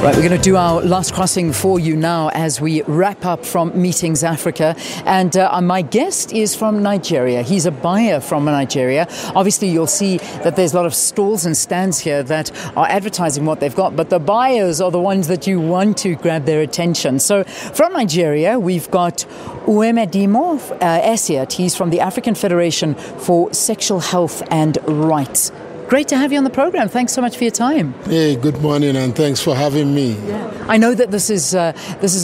Right, we're going to do our last crossing for you now as we wrap up from Meetings Africa. And my guest is from Nigeria. He's a buyer from Nigeria. Obviously, you'll see that there's a lot of stalls and stands here that are advertising what they've got, but the buyers are the ones that you want to grab their attention. So from Nigeria, we've got Uwemedimo Esiat. He's from the African Federation for Sexual Health and Rights. Great to have you on the program. Thanks so much for your time. Hey, good morning, and thanks for having me. Yeah. I know that this is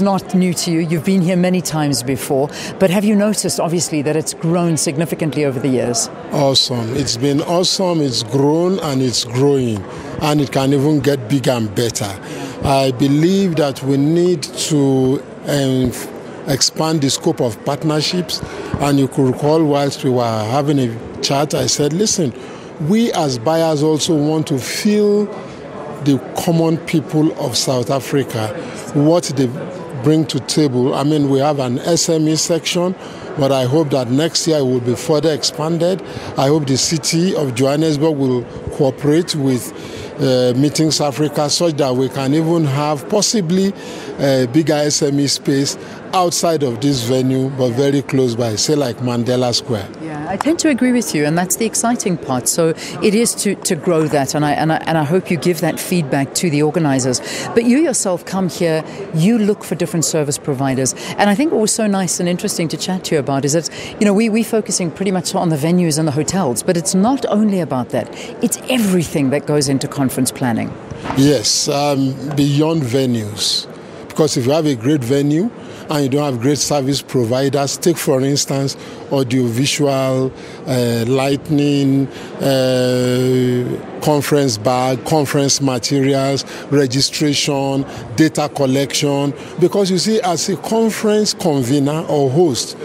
not new to you. You've been here many times before, but have you noticed, obviously, that it's grown significantly over the years? Awesome. It's been awesome. It's grown and it's growing, and it can even get bigger and better. I believe that we need to expand the scope of partnerships, and you could recall whilst we were having a chat, I said, listen, we as buyers also want to feel the common people of South Africa, what they bring to table. I mean, we have an SME section, but I hope that next year it will be further expanded. I hope the city of Johannesburg will cooperate with Meetings Africa such that we can even have possibly a bigger SME space outside of this venue, but very close by, say like Mandela Square. Yeah, I tend to agree with you, and that's the exciting part. So it is to grow that, and I hope you give that feedback to the organisers. But you yourself come here, you look for different service providers, and I think what was so nice and interesting to chat to you about is that, you know, we're focusing pretty much on the venues and the hotels, but it's not only about that. It's everything that goes into conference planning. Yes, beyond venues. Because if you have a great venue and you don't have great service providers, take for instance audiovisual, lighting, conference bag, conference materials, registration, data collection. Because you see, as a conference convener or host,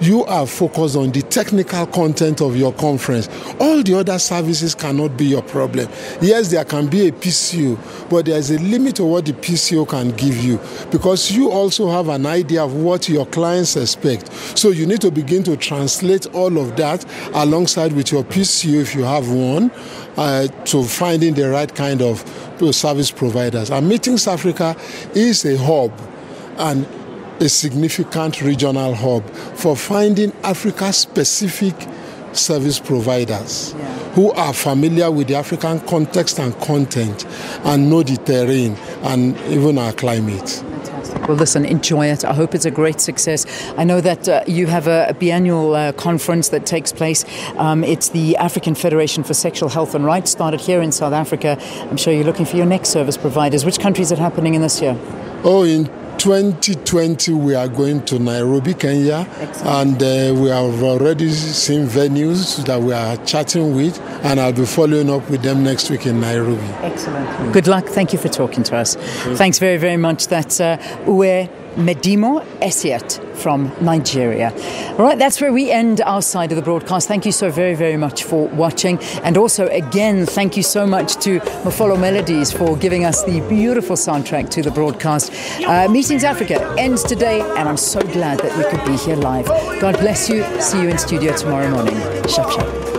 you are focused on the technical content of your conference. All the other services cannot be your problem. Yes, there can be a PCO, but there is a limit to what the PCO can give you, because you also have an idea of what your clients expect. So you need to begin to translate all of that alongside with your PCO, if you have one, to finding the right kind of service providers. And Meetings Africa is a hub and a significant regional hub for finding Africa-specific service providers who are familiar with the African context and content and know the terrain and even our climate. Well, listen, enjoy it. I hope it's a great success. I know that you have a biannual conference that takes place. It's the African Federation for Sexual Health and Rights, started here in South Africa. I'm sure you're looking for your next service providers. Which country is it happening in this year? Oh, in 2020, we are going to Nairobi, Kenya. Excellent. And we have already seen venues that we are chatting with, and I'll be following up with them next week in Nairobi. Excellent. Good luck. Thank you for talking to us. Thanks very, very much. That's Uwemedimo Esiat from Nigeria. All right, that's where we end our side of the broadcast. Thank you so very, very much for watching. And also, again, thank you so much to Mafolo Melodies for giving us the beautiful soundtrack to the broadcast. Meetings Africa ends today, and I'm so glad that we could be here live. God bless you. See you in studio tomorrow morning. Shap, shap.